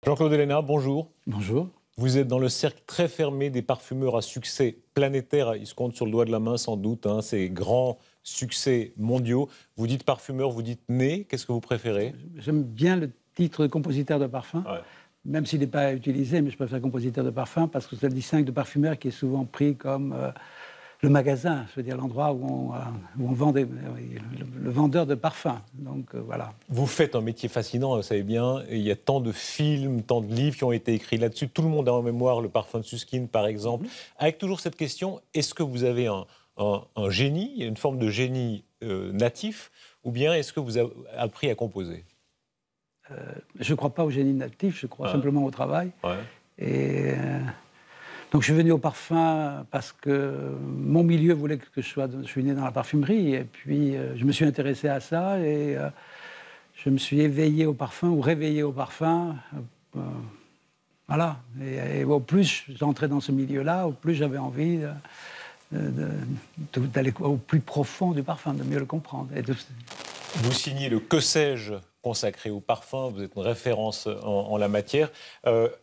Jean-Claude Héléna, bonjour. Bonjour. Vous êtes dans le cercle très fermé des parfumeurs à succès planétaire. Il se compte sur le doigt de la main sans doute, ces grands succès mondiaux. Vous dites parfumeur, vous dites né. Qu'est-ce que vous préférez? J'aime bien le titre de compositeur de parfum, même s'il n'est pas utilisé, mais je préfère compositeur de parfum parce que ça le distingue de parfumeur qui est souvent pris comme le magasin, je veux dire l'endroit où on vend le vendeur de parfums. Donc voilà. Vous faites un métier fascinant, vous savez bien. Il y a tant de films, tant de livres qui ont été écrits là-dessus. Tout le monde a en mémoire le parfum de Suskind, par exemple. Avec toujours cette question, est-ce que vous avez un génie, une forme de génie natif, ou bien est-ce que vous avez appris à composer? Je ne crois pas au génie natif, je crois simplement au travail. Et donc je suis venu au parfum parce que mon milieu voulait que je suis né dans la parfumerie, et puis je me suis intéressé à ça, et je me suis éveillé au parfum, ou réveillé au parfum. Voilà. Et au plus j'entrais dans ce milieu-là, au plus j'avais envie d'aller au plus profond du parfum, de mieux le comprendre. Vous signez le Que sais-je consacré au parfum, vous êtes une référence en la matière.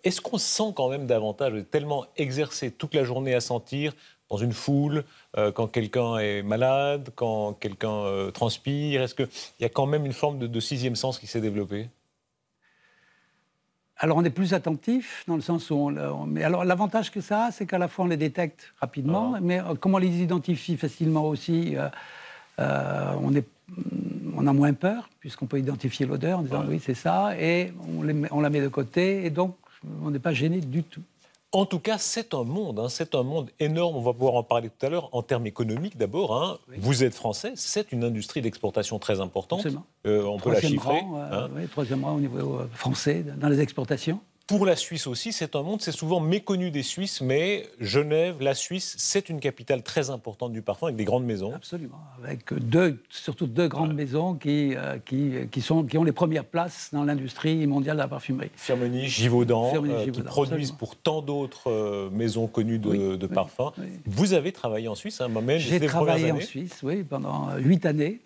Est-ce qu'on sent quand même davantage, vous êtes tellement exercé toute la journée à sentir, dans une foule, quand quelqu'un est malade, quand quelqu'un transpire? Est-ce qu'il y a quand même une forme de sixième sens qui s'est développée? Alors on est plus attentif, dans le sens où mais alors l'avantage que ça a, c'est qu'à la fois on les détecte rapidement, mais comme on les identifie facilement aussi, on a moins peur, puisqu'on peut identifier l'odeur en disant oui, c'est ça, et on la met de côté, et donc on n'est pas gêné du tout. En tout cas, c'est un monde énorme, on va pouvoir en parler tout à l'heure, en termes économiques d'abord. Oui. Vous êtes français, c'est une industrie d'exportation très importante, on peut la chiffrer. Troisième rang au niveau français, dans les exportations. Pour la Suisse aussi, c'est un monde, c'est souvent méconnu des Suisses, mais Genève, la Suisse, c'est une capitale très importante du parfum, avec des grandes maisons. Absolument, avec surtout deux grandes maisons qui ont les premières places dans l'industrie mondiale de la parfumerie. Firmenich, Givaudan, qui produisent pour tant d'autres maisons connues de parfums. Oui. Vous avez travaillé en Suisse, moi-même. J'ai travaillé en Suisse, oui, pendant 8 années.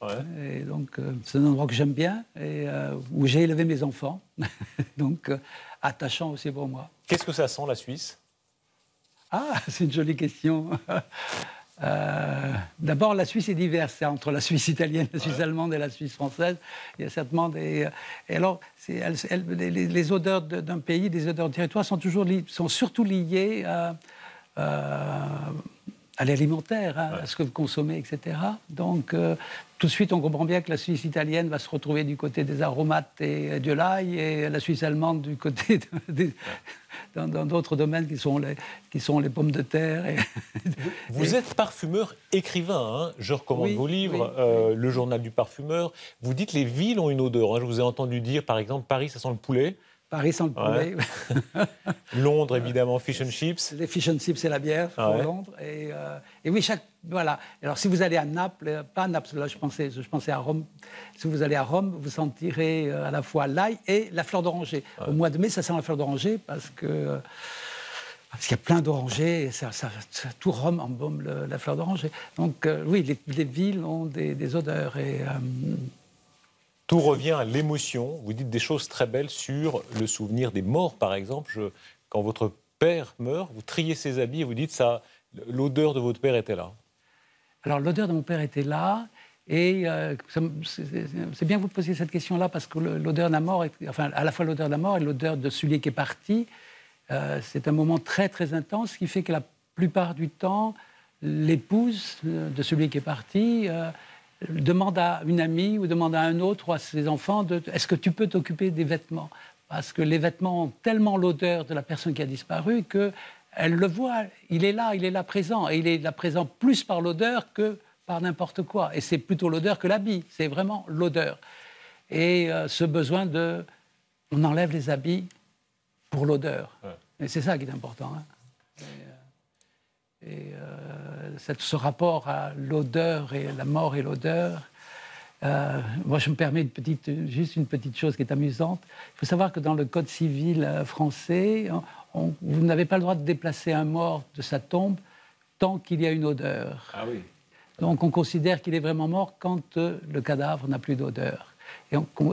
Et donc, c'est un endroit que j'aime bien, et où j'ai élevé mes enfants. Donc, attachant aussi pour moi. Qu'est-ce que ça sent, la Suisse? Ah, c'est une jolie question. D'abord, la Suisse est diverse. Entre la Suisse italienne, la Suisse allemande et la Suisse française, il y a certainement des... Et alors, les odeurs d'un pays, des odeurs de territoire sont surtout liées à l'alimentaire, à ce que vous consommez, etc. Donc, tout de suite, on comprend bien que la Suisse italienne va se retrouver du côté des aromates et de l'ail, et la Suisse allemande du côté dans d'autres domaines qui sont les pommes de terre. Vous êtes parfumeur écrivain, je recommande vos livres, le journal du parfumeur. Vous dites les villes ont une odeur. Je vous ai entendu dire, par exemple, Paris, ça sent le poulet. Paris sans le poulet. Londres, évidemment, fish and chips. Les fish and chips, c'est la bière pour Londres. Et oui, voilà. Alors, si vous allez à Naples, pas à Naples, là, je pensais à Rome. Si vous allez à Rome, vous sentirez à la fois l'ail et la fleur d'oranger. Au mois de mai, ça sent la fleur d'oranger parce qu'il y a plein d'orangers, et tout Rome embaume la fleur d'oranger. Donc, oui, les villes ont des odeurs. Tout revient à l'émotion. Vous dites des choses très belles sur le souvenir des morts, par exemple. Quand votre père meurt, vous triez ses habits et vous dites ça, l'odeur de votre père était là. Alors, l'odeur de mon père était là. Et c'est bien que vous posiez cette question-là, parce que l'odeur de la mort, enfin, à la fois l'odeur de la mort et l'odeur de celui qui est parti, c'est un moment très, très intense, qui fait que la plupart du temps, l'épouse de celui qui est parti... demande à une amie ou demande à un autre ou à ses enfants est-ce que tu peux t'occuper des vêtements? Parce que les vêtements ont tellement l'odeur de la personne qui a disparu qu'elle le voit, il est là présent. Et il est là présent plus par l'odeur que par n'importe quoi. Et c'est plutôt l'odeur que l'habit, c'est vraiment l'odeur. Et ce besoin on enlève les habits pour l'odeur. Et c'est ça qui est important. Ce rapport à l'odeur et la mort et l'odeur, moi je me permets juste une petite chose qui est amusante. Il faut savoir que dans le Code civil français, vous n'avez pas le droit de déplacer un mort de sa tombe tant qu'il y a une odeur. Ah oui. Donc on considère qu'il est vraiment mort quand le cadavre n'a plus d'odeur.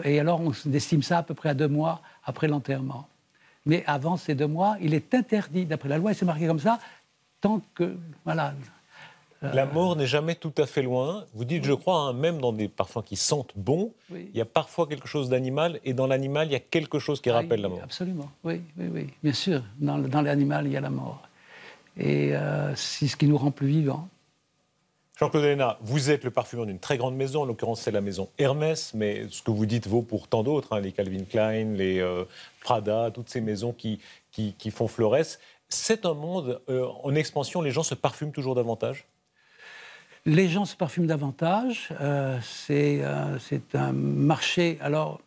Et alors on estime ça à peu près à 2 mois après l'enterrement. Mais avant ces 2 mois, il est interdit, d'après la loi, et c'est marqué comme ça, tant que... Voilà. La mort n'est jamais tout à fait loin. Vous dites, je crois, hein, même dans des parfums qui sentent bon, Oui. il y a parfois quelque chose d'animal, et dans l'animal, il y a quelque chose qui rappelle la mort. Absolument, oui, bien sûr. Dans l'animal, il y a la mort. Et c'est ce qui nous rend plus vivants. Jean-Claude Aléna, vous êtes le parfumeur d'une très grande maison, en l'occurrence c'est la maison Hermès, mais ce que vous dites vaut pour tant d'autres, hein, les Calvin Klein, les Prada, toutes ces maisons qui font fleuresse. C'est un monde en expansion, les gens se parfument toujours davantage? Les gens se parfument davantage. C'est un marché. Alors,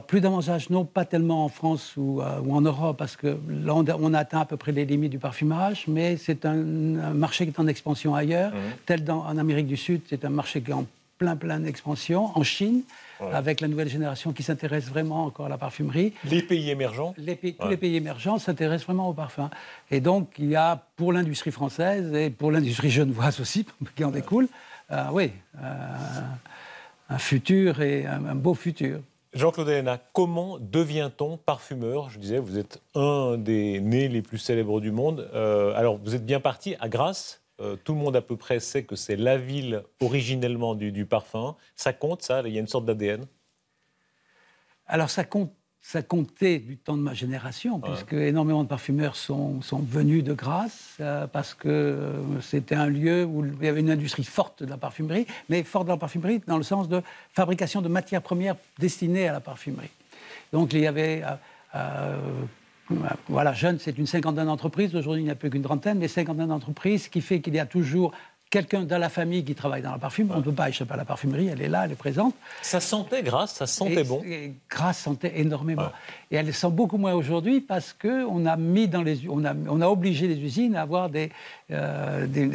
plus davantage, non, pas tellement en France ou en Europe, parce que là, on atteint à peu près les limites du parfumage, mais c'est un marché qui est en expansion ailleurs. Tel en Amérique du Sud, c'est un marché qui est en plein d'expansion. En Chine, avec la nouvelle génération qui s'intéresse vraiment encore à la parfumerie. Les pays émergents Tous les pays émergents s'intéressent vraiment au parfum. Et donc, il y a, pour l'industrie française et pour l'industrie genevoise aussi, qui en découle, un futur et un beau futur. Jean-Claude Aléna, comment devient-on parfumeur? Je disais, vous êtes un des nés les plus célèbres du monde. Alors, vous êtes bien parti à Grasse. Tout le monde à peu près sait que c'est la ville originellement du parfum. Ça compte, ça? Il y a une sorte d'ADN? Alors, ça comptait du temps de ma génération, puisque énormément de parfumeurs sont venus de Grasse, parce que c'était un lieu où il y avait une industrie forte de la parfumerie, mais forte de la parfumerie dans le sens de fabrication de matières premières destinées à la parfumerie. Donc, il y avait... voilà, jeune, c'est une cinquantaine d'entreprises. Aujourd'hui, il n'y a plus qu'une trentaine, mais cinquantaine d'entreprises, ce qui fait qu'il y a toujours quelqu'un dans la famille qui travaille dans la parfume. On ne peut pas échapper à la parfumerie, elle est là, elle est présente. Ça sentait Grasse, ça sentait bon. Et Grasse sentait énormément. Et elle sent beaucoup moins aujourd'hui parce qu'on a mis dans les... On a obligé les usines à avoir des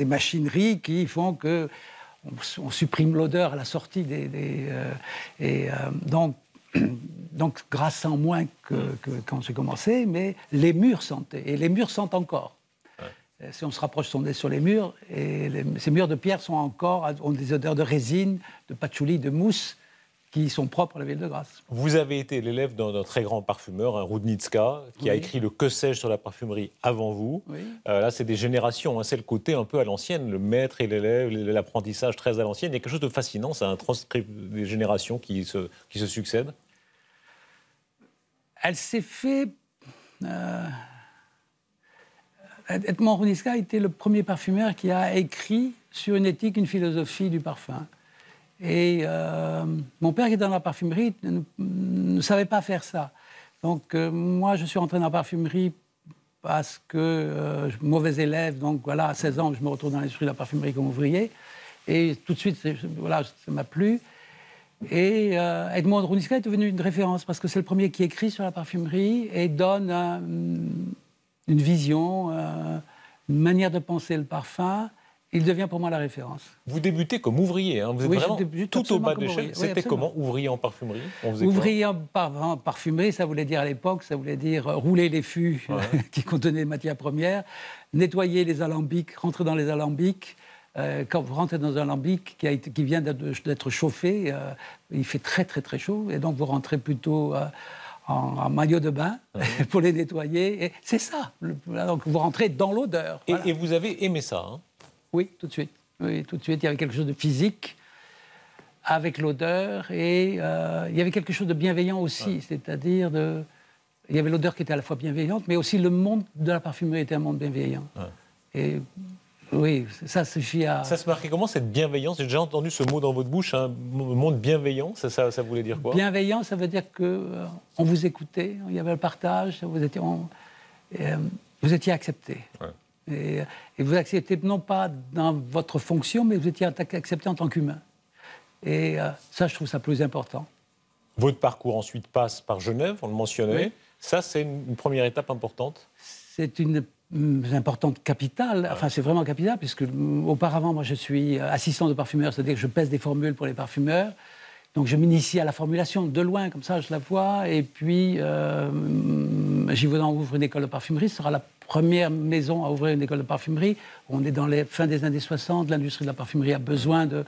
machineries qui font que on supprime l'odeur à la sortie donc, Grasse sent moins que quand j'ai commencé, mais les murs sentaient, et les murs sentent encore. Si on se rapproche son nez sur les murs, et ces murs de pierre ont des odeurs de résine, de patchouli, de mousse, qui sont propres à la ville de Grasse. Vous avez été l'élève d'un très grand parfumeur, un Rudnitska, qui a écrit le Que sais-je sur la parfumerie avant vous. Là, c'est des générations, hein, c'est le côté un peu à l'ancienne, le maître et l'élève, l'apprentissage très à l'ancienne. Il y a quelque chose de fascinant, c'est un transcript des générations qui se succèdent. Elle s'est fait... Edmond Rudnitska était le premier parfumeur qui a écrit sur une éthique, une philosophie du parfum. Et mon père, qui était dans la parfumerie, ne savait pas faire ça. Donc, moi, je suis rentré dans la parfumerie parce que mauvais élève. Donc, voilà, à 16 ans, je me retrouve dans l'industrie de la parfumerie comme ouvrier. Et tout de suite, ça m'a plu. Et Edmond Rudnitska est devenu une référence parce que c'est le premier qui écrit sur la parfumerie et donne une vision, une manière de penser le parfum. Il devient pour moi la référence. Vous débutez comme ouvrier, hein. Vous êtes vraiment tout au bas de l'échelle. C'était comment, ouvrier en parfumerie? Ouvrier en parfumerie, ça voulait dire à l'époque, ça voulait dire rouler les fûts qui contenaient des matières premières, nettoyer les alambics, rentrer dans les alambics. Quand vous rentrez dans un alambic qui vient d'être chauffé, il fait très très très chaud, et donc vous rentrez plutôt en maillot de bain pour les nettoyer. Et c'est ça. Donc vous rentrez dans l'odeur. Voilà. Et vous avez aimé ça, hein? Oui, tout de suite. Oui, tout de suite. Il y avait quelque chose de physique avec l'odeur, et il y avait quelque chose de bienveillant aussi, c'est-à-dire il y avait l'odeur qui était à la fois bienveillante, mais aussi le monde de la parfumerie était un monde bienveillant. Et oui, ça suffit à... Ça se marquait comment, cette bienveillance? J'ai déjà entendu ce mot dans votre bouche, un monde bienveillant, ça voulait dire quoi? Bienveillant, ça veut dire qu'on vous écoutait, il y avait le partage, vous étiez accepté. Et vous acceptez non pas dans votre fonction, mais vous étiez accepté en tant qu'humain. Et ça, je trouve ça plus important. Votre parcours ensuite passe par Genève, on le mentionnait. Oui. Ça, c'est une première étape importante? C'est une importante capitale. Enfin, c'est vraiment capital, puisque auparavant, moi, je suis assistant de parfumeur, c'est-à-dire que je pèse des formules pour les parfumeurs. Donc je m'initie à la formulation de loin, comme ça je la vois. Et puis Givaudan ouvre une école de parfumerie. Ce sera la première maison à ouvrir une école de parfumerie. On est dans les fins des années 60. L'industrie de la parfumerie a besoin de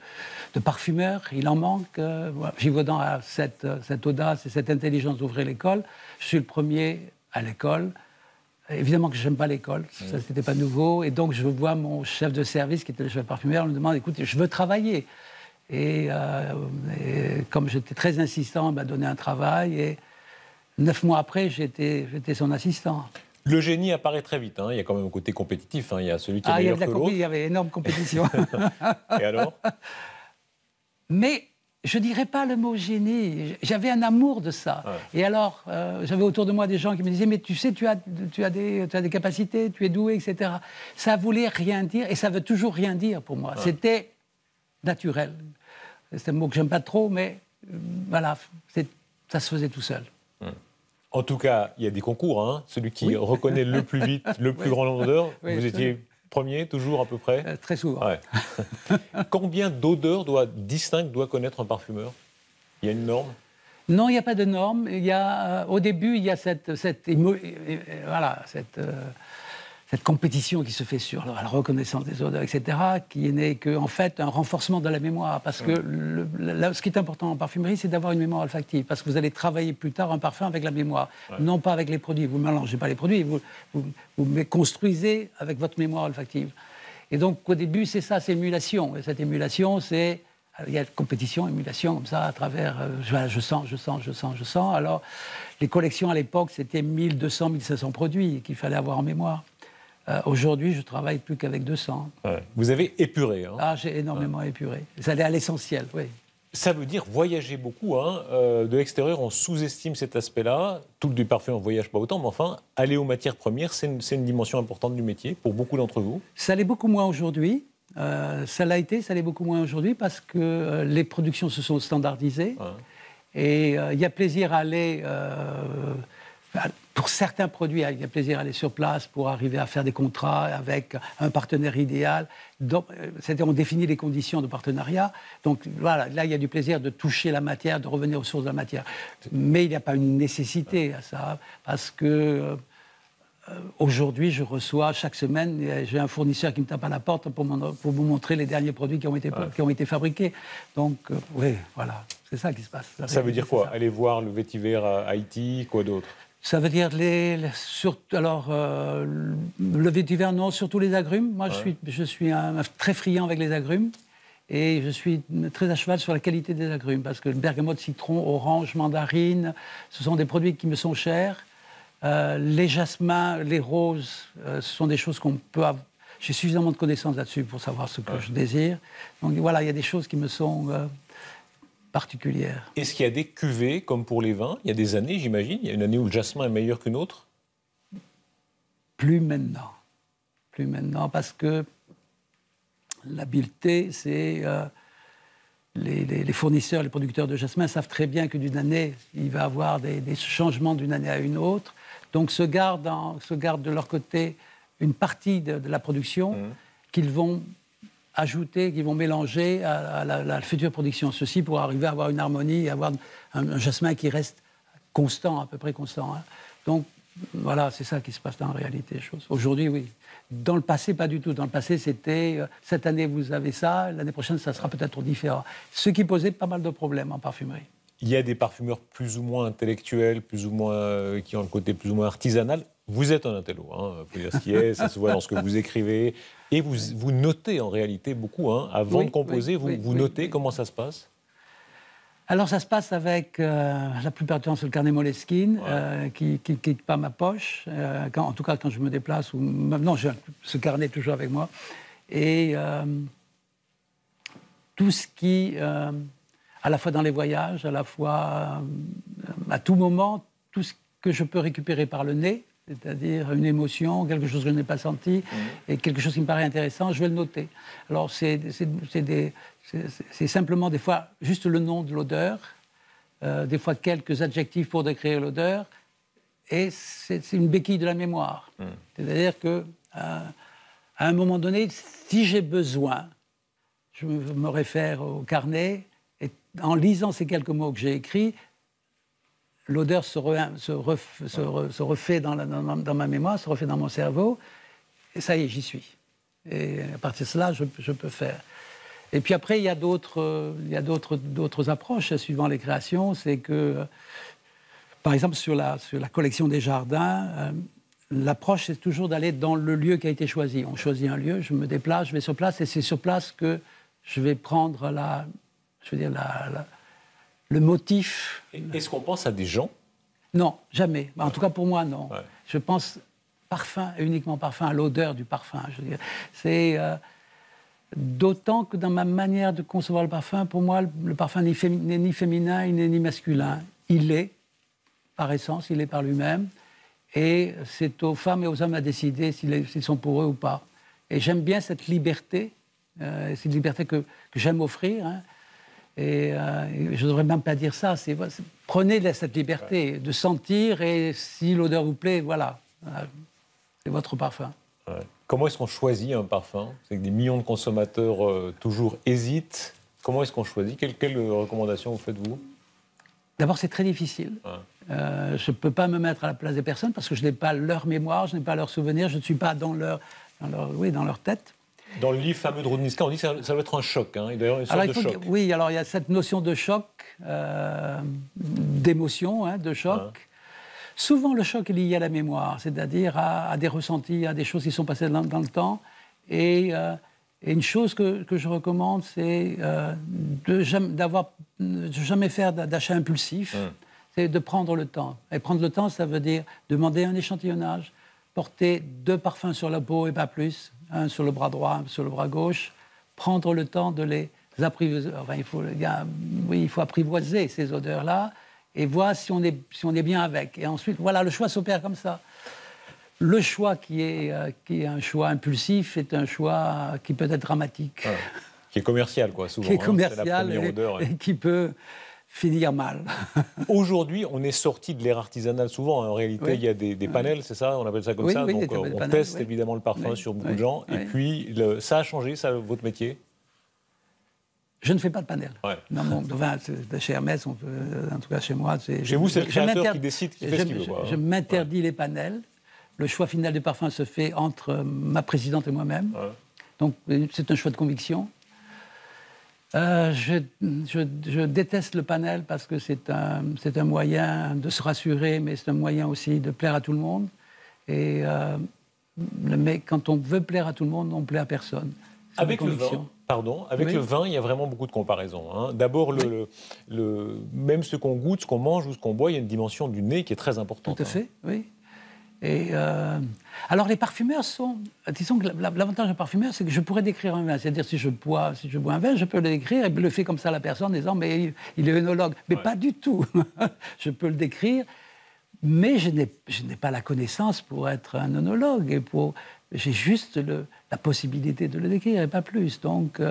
parfumeurs. Il en manque. Voilà. Givaudan a cette audace et cette intelligence d'ouvrir l'école. Je suis le premier à l'école. Évidemment que je n'aime pas l'école, ça c'était pas nouveau. Et donc je vois mon chef de service, qui était le chef parfumeur, me demande, écoute, je veux travailler. Et comme j'étais très insistant, il m'a donné un travail. Et 9 mois après, j'étais son assistant. Le génie apparaît très vite. Il y a quand même un côté compétitif. Il y a celui qui est meilleur que l'autre. Il y avait énorme compétition. Et alors? Mais je ne dirais pas le mot génie. J'avais un amour de ça. Ouais. Et alors, j'avais autour de moi des gens qui me disaient « Mais tu sais, tu as des capacités, tu es doué, etc. » Ça ne voulait rien dire et ça ne veut toujours rien dire pour moi. Ouais. C'était naturel. C'est un mot que j'aime pas trop, mais voilà, ça se faisait tout seul. En tout cas, il y a des concours. Celui qui reconnaît le plus vite, le plus grand nombre d'odeurs. Vous étiez premier, toujours à peu près très souvent. Ouais. Combien d'odeurs distinctes doit connaître un parfumeur? Il y a une norme? Non, il n'y a pas de norme. Au début, il y a cette compétition qui se fait sur la reconnaissance des odeurs, etc., qui n'est qu'en fait un renforcement de la mémoire. Parce que ce qui est important en parfumerie, c'est d'avoir une mémoire olfactive. Parce que vous allez travailler plus tard un parfum avec la mémoire, non pas avec les produits. Vous ne mélangez pas les produits, vous construisez avec votre mémoire olfactive. Et donc, au début, c'est ça, c'est émulation. Et cette émulation, c'est... Il y a compétition, émulation, comme ça, à travers... je sens. Alors, les collections, à l'époque, c'était 1200, 1500 produits qu'il fallait avoir en mémoire. Aujourd'hui, je travaille plus qu'avec 200. Ouais. Vous avez épuré. J'ai énormément épuré. Ça allait à l'essentiel, oui. Ça veut dire voyager beaucoup. De l'extérieur, on sous-estime cet aspect-là. Tout du parfum, on ne voyage pas autant, mais enfin, aller aux matières premières, c'est une dimension importante du métier pour beaucoup d'entre vous. Ça l'est beaucoup moins aujourd'hui. Ça l'est beaucoup moins aujourd'hui parce que les productions se sont standardisées. Et il y a plaisir à aller... pour certains produits, il y a plaisir à aller sur place pour arriver à faire des contrats avec un partenaire idéal. C'est-à-dire, on définit les conditions de partenariat. Donc, voilà, là, il y a du plaisir de toucher la matière, de revenir aux sources de la matière. Mais il n'y a pas une nécessité à ça, parce que aujourd'hui, je reçois chaque semaine, j'ai un fournisseur qui me tape à la porte pour me montrer les derniers produits qui ont été fabriqués. Donc, oui, voilà, c'est ça qui se passe. Ça veut dire quoi? Aller voir le vétiver à Haïti, quoi d'autre? Ça veut dire le vétiver, non, surtout les agrumes. Moi, je suis très friand avec les agrumes et je suis très à cheval sur la qualité des agrumes parce que le bergamote, citron, orange, mandarine, ce sont des produits qui me sont chers. Les jasmins, les roses, ce sont des choses qu'on peut avoir. J'ai suffisamment de connaissances là-dessus pour savoir ce que je désire. Donc voilà, il y a des choses qui me sont... particulière. Est-ce qu'il y a des cuvées, comme pour les vins? Il y a des années, j'imagine. Il y a une année où le jasmin est meilleur qu'une autre? Plus maintenant. Plus maintenant, parce que l'habileté, c'est... les fournisseurs, les producteurs de jasmin savent très bien que d'une année, il va y avoir des changements d'une année à une autre. Donc se gardent de leur côté une partie de la production qu'ils vont... ajouter, qui vont mélanger à la future production. Ceci pour arriver à avoir une harmonie et avoir un jasmin qui reste constant, à peu près constant. Donc, voilà, c'est ça qui se passe dans la réalité des choses. Aujourd'hui, oui. Dans le passé, pas du tout. Dans le passé, c'était cette année, vous avez ça, l'année prochaine, ça sera peut-être différent. Ce qui posait pas mal de problèmes en parfumerie. Il y a des parfumeurs plus ou moins intellectuels, plus ou moins, qui ont le côté plus ou moins artisanal. Vous êtes un intello, il faut dire ce qui est, ça se voit dans ce que vous écrivez. Et vous notez en réalité beaucoup. Avant de composer, vous notez. Comment ça se passe? Alors ça se passe avec, la plupart du temps, c'est le carnet Moleskine, qui ne quitte pas ma poche, en tout cas quand je me déplace. Non, j'ai ce carnet toujours avec moi. Et tout ce qui, à la fois dans les voyages, à la fois à tout moment, tout ce que je peux récupérer par le nez, c'est-à-dire une émotion, quelque chose que je n'ai pas senti, et quelque chose qui me paraît intéressant, je vais le noter. Alors, c'est simplement des fois juste le nom de l'odeur, des fois quelques adjectifs pour décrire l'odeur, et c'est une béquille de la mémoire. C'est-à-dire qu'à un moment donné, si j'ai besoin, je me réfère au carnet, Et en lisant ces quelques mots que j'ai écrits, l'odeur se refait dans ma mémoire, se refait dans mon cerveau, et ça y est, j'y suis. Et à partir de cela, je peux faire. Et puis après, il y a d'autres approches suivant les créations. C'est que, par exemple, sur la collection des jardins, l'approche, c'est toujours d'aller dans le lieu qui a été choisi. On choisit un lieu, je me déplace, je vais sur place, et c'est sur place que je vais prendre le motif. Est-ce qu'on pense à des gens? Non, jamais. En tout cas, pour moi, non. Ouais. Je pense parfum, et uniquement parfum, à l'odeur du parfum. Je veux dire. C'est... d'autant que dans ma manière de concevoir le parfum, pour moi, le parfum n'est ni féminin, il n'est ni masculin. Il est, par essence, il est par lui-même. Et c'est aux femmes et aux hommes à décider s'ils sont pour eux ou pas. Et j'aime bien cette liberté, c'est une liberté que j'aime offrir. Hein. Et je ne devrais même pas dire ça. Prenez cette liberté de sentir, et si l'odeur vous plaît, voilà, c'est votre parfum. Ouais. Comment est-ce qu'on choisit un parfum? C'est que des millions de consommateurs toujours hésitent. Comment est-ce qu'on choisit? Quelle recommandation vous faites-vous? D'abord, c'est très difficile. Ouais. Je ne peux pas me mettre à la place des personnes parce que je n'ai pas leur mémoire, je n'ai pas leurs souvenirs, je ne suis pas dans leur tête. Dans le livre fameux de Rudnitska, on dit que ça doit être un choc. Hein. D'ailleurs, une sorte de choc. Oui, alors il y a cette notion de choc, d'émotion, hein, de choc. Ouais. Souvent, le choc est lié à la mémoire, c'est-à-dire à des ressentis, à des choses qui sont passées dans le temps. Et une chose que je recommande, c'est de jamais faire d'achat impulsif. C'est de prendre le temps. Et prendre le temps, ça veut dire demander un échantillonnage, porter 2 parfums sur la peau et pas plus, un sur le bras droit, un sur le bras gauche, prendre le temps de les apprivoiser. Enfin, il faut apprivoiser ces odeurs-là et voir si on est bien avec. Et ensuite, voilà, le choix s'opère comme ça. Le choix qui est un choix impulsif est un choix qui peut être dramatique. Ouais. Qui est commercial, quoi, souvent. Qui est commercial, c'est la première odeur, et qui peut finir mal. Aujourd'hui, on est sorti de l'ère artisanale souvent. En réalité, oui. Il y a des panels, c'est ça? On appelle ça comme ça. Oui, donc, on teste évidemment le parfum sur beaucoup de gens. Et puis, ça a changé, ça, votre métier? Je ne fais pas de panel. Ouais. Non, chez Hermès, en tout cas chez moi... Chez vous, c'est le créateur qui décide, qui fait ce qu'il veut. Je m'interdis les panels. Le choix final du parfum se fait entre ma présidente et moi-même. Ouais. Donc, c'est un choix de conviction. Je déteste le panel parce que c'est un moyen de se rassurer, mais c'est un moyen aussi de plaire à tout le monde. Mais quand on veut plaire à tout le monde, on ne plaît à personne. Avec le vin, il y a vraiment beaucoup de comparaisons. Hein. D'abord, même ce qu'on goûte, ce qu'on mange ou ce qu'on boit, il y a une dimension du nez qui est très importante. Tout à fait, oui. Et alors les parfumeurs sont... Disons que l'avantage d'un parfumeur, c'est que je pourrais décrire un vin. C'est-à-dire si je bois un vin, je peux le décrire et le faire comme ça à la personne en disant « mais il est œnologue ». Mais pas du tout. Je peux le décrire, mais je n'ai pas la connaissance pour être un œnologue. J'ai juste la possibilité de le décrire et pas plus. Donc,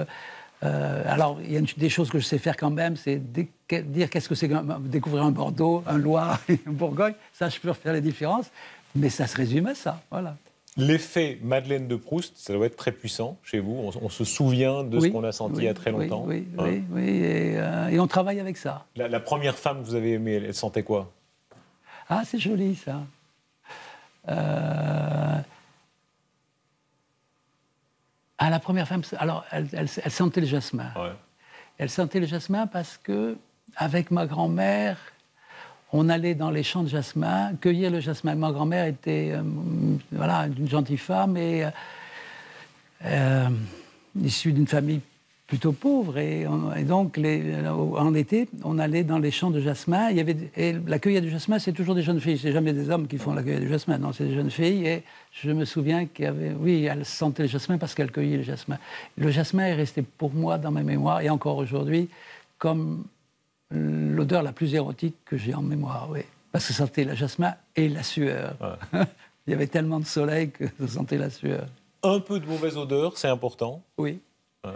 alors, il y a des choses que je sais faire quand même, c'est dire qu'est-ce que c'est découvrir un Bordeaux, un Loire, un Bourgogne. Ça, je peux faire les différences. Mais ça se résume à ça, voilà. L'effet Madeleine de Proust, ça doit être très puissant chez vous. On se souvient de ce qu'on a senti il y a très longtemps. Oui, et on travaille avec ça. La première femme que vous avez aimée, elle sentait quoi? Ah, c'est joli, ça. La première femme, alors, elle sentait le jasmin. Ouais. Elle sentait le jasmin parce que, avec ma grand-mère, on allait dans les champs de jasmin, cueillir le jasmin. Ma grand-mère était une gentille femme et issue d'une famille plutôt pauvre. Et donc, en été, on allait dans les champs de jasmin. Et la cueillette du jasmin, c'est toujours des jeunes filles. C'est jamais des hommes qui font la cueillette du jasmin. Non, c'est des jeunes filles. Et je me souviens elle sentait le jasmin parce qu'elle cueillait le jasmin. Le jasmin est resté pour moi dans ma mémoire, et encore aujourd'hui, comme l'odeur la plus érotique que j'ai en mémoire, oui. Parce que ça sentait le jasmin et la sueur. Ouais. Il y avait tellement de soleil que ça sentait la sueur. Un peu de mauvaise odeur, c'est important? Oui. Ouais.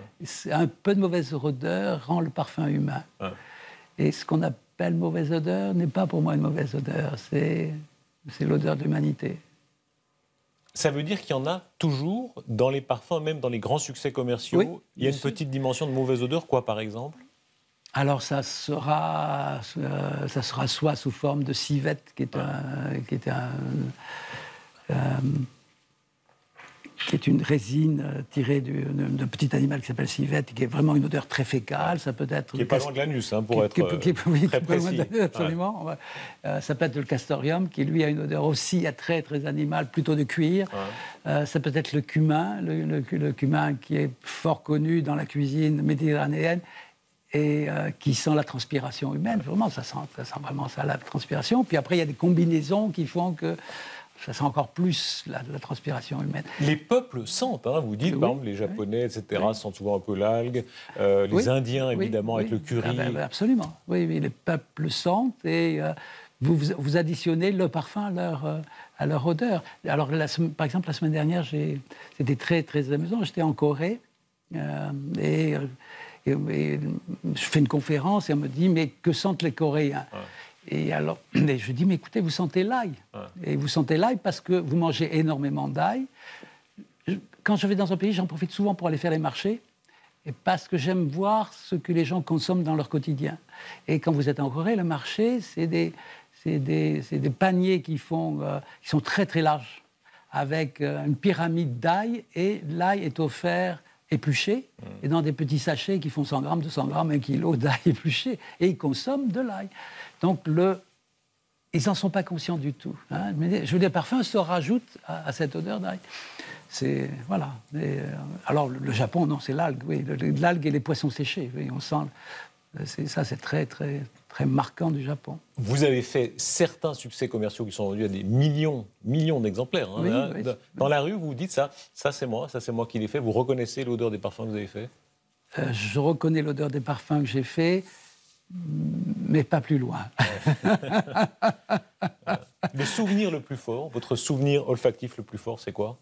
Un peu de mauvaise odeur rend le parfum humain. Ouais. Et ce qu'on appelle mauvaise odeur n'est pas pour moi une mauvaise odeur, c'est l'odeur de l'humanité. Ça veut dire qu'il y en a toujours dans les parfums, même dans les grands succès commerciaux, oui, il y a une petite dimension de mauvaise odeur, quoi par exemple? Alors ça sera soit sous forme de civette, qui est une résine tirée d'un petit animal qui s'appelle civette, qui est vraiment une odeur très fécale. Ça peut être... Qui n'est pas loin de l'anus, hein, pour être très précis. Absolument. Ouais. Ça peut être le castorium, qui lui a une odeur aussi très, très animale, plutôt de cuir. Ouais. Ça peut être le cumin, le cumin qui est fort connu dans la cuisine méditerranéenne, et qui sent la transpiration humaine. Vraiment, ça sent vraiment ça, la transpiration. Puis après, il y a des combinaisons qui font que ça sent encore plus la transpiration humaine. Les peuples sentent, hein, vous dites, oui, par exemple, les Japonais, etc., sentent souvent un peu l'algue. Les Indiens, évidemment, avec le curry. Absolument. Oui, les peuples sentent et vous additionnez le parfum à leur odeur. Alors, par exemple, la semaine dernière, c'était très, très amusant. J'étais en Corée et je fais une conférence et on me dit « Mais que sentent les Coréens ?» Et alors, je dis « Mais écoutez, vous sentez l'ail. Et vous sentez l'ail parce que vous mangez énormément d'ail. Quand je vais dans un pays, j'en profite souvent pour aller faire les marchés, et parce que j'aime voir ce que les gens consomment dans leur quotidien. Et quand vous êtes en Corée, le marché, c'est des paniers qui sont très, très larges, avec une pyramide d'ail, et l'ail est offert épluché, et dans des petits sachets qui font 100 grammes, 200 grammes, 1 kilo d'ail épluché, et ils consomment de l'ail. Donc, ils n'en sont pas conscients du tout. Hein. Mais, je veux dire, le parfum se rajoute à cette odeur d'ail. Voilà. Alors, le Japon, non, c'est l'algue, oui, l'algue et les poissons séchés, oui, on sent... Ça, c'est très, très, très marquant du Japon. Vous avez fait certains succès commerciaux qui sont vendus à des millions d'exemplaires. Hein, oui, hein. Oui, dans la rue, vous vous dites ça c'est moi qui l'ai fait. Vous reconnaissez l'odeur des parfums que vous avez fait? Je reconnais l'odeur des parfums que j'ai fait, mais pas plus loin. Le souvenir le plus fort, votre souvenir olfactif le plus fort, c'est quoi?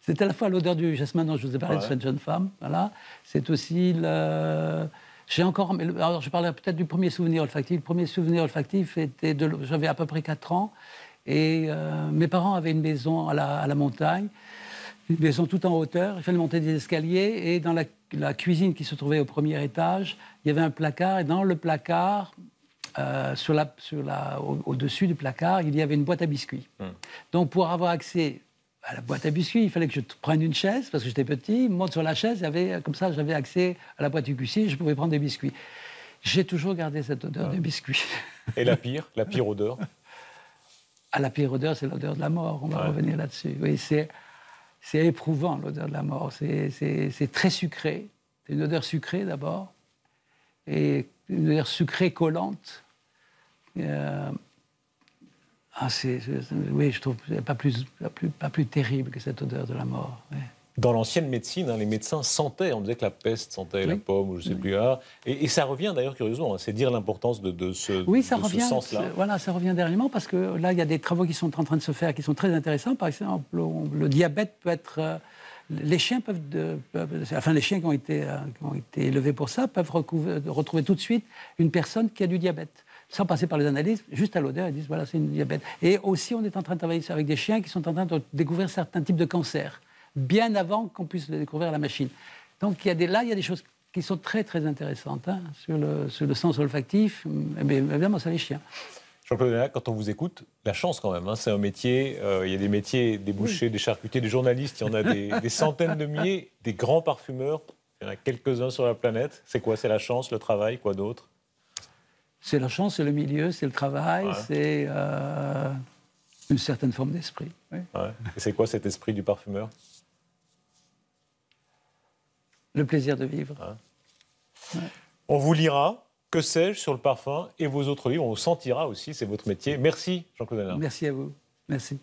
C'est à la fois l'odeur du jasmin dont je vous ai parlé, de cette jeune femme. Voilà. C'est aussi J'ai encore... Alors, je parlerai peut-être du premier souvenir olfactif. Le premier souvenir olfactif était j'avais à peu près 4 ans. Et mes parents avaient une maison à la montagne, une maison tout en hauteur. Il fallait monter des escaliers. Et dans la cuisine qui se trouvait au premier étage, il y avait un placard. Et dans le placard, au-dessus du placard, il y avait une boîte à biscuits. Donc, pour avoir accès à la boîte à biscuits, il fallait que je prenne une chaise, parce que j'étais petit, monte sur la chaise, comme ça j'avais accès à la boîte à biscuits, et je pouvais prendre des biscuits. J'ai toujours gardé cette odeur de biscuits. Et la pire odeur? La pire odeur, c'est l'odeur de la mort, on va revenir là-dessus. Oui, c'est éprouvant, l'odeur de la mort. C'est très sucré, c'est une odeur sucrée d'abord, et une odeur sucrée collante. Oui, je trouve pas plus terrible que cette odeur de la mort. Ouais. Dans l'ancienne médecine, les médecins sentaient, on disait que la peste sentait la pomme, ou je ne sais plus. Et ça revient d'ailleurs curieusement, c'est dire l'importance de ce sens-là. Voilà, ça revient dernièrement parce que là, il y a des travaux qui sont en train de se faire qui sont très intéressants. Par exemple, le diabète peut être... les chiens les chiens qui ont été élevés pour ça peuvent retrouver tout de suite une personne qui a du diabète. Sans passer par les analyses, juste à l'odeur, ils disent voilà, c'est une diabète. Et aussi, on est en train de travailler avec des chiens qui sont en train de découvrir certains types de cancers, bien avant qu'on puisse les découvrir à la machine. Donc, il y a des choses qui sont très, très intéressantes sur le sens olfactif. Mais évidemment, c'est les chiens. Jean-Claude Denac, quand on vous écoute, la chance quand même, c'est un métier, il y a des métiers, des bouchers, des charcutiers, des journalistes, il y en a des centaines de milliers, des grands parfumeurs, il y en a quelques-uns sur la planète. C'est quoi? C'est la chance, le travail, quoi d'autre? C'est la chance, c'est le milieu, c'est le travail, c'est une certaine forme d'esprit. Oui. Et c'est quoi cet esprit du parfumeur? Le plaisir de vivre. On vous lira, que sais-je, sur le parfum et vos autres livres. On vous sentira aussi, c'est votre métier. Merci Jean-Claude Denac. Merci à vous. Merci.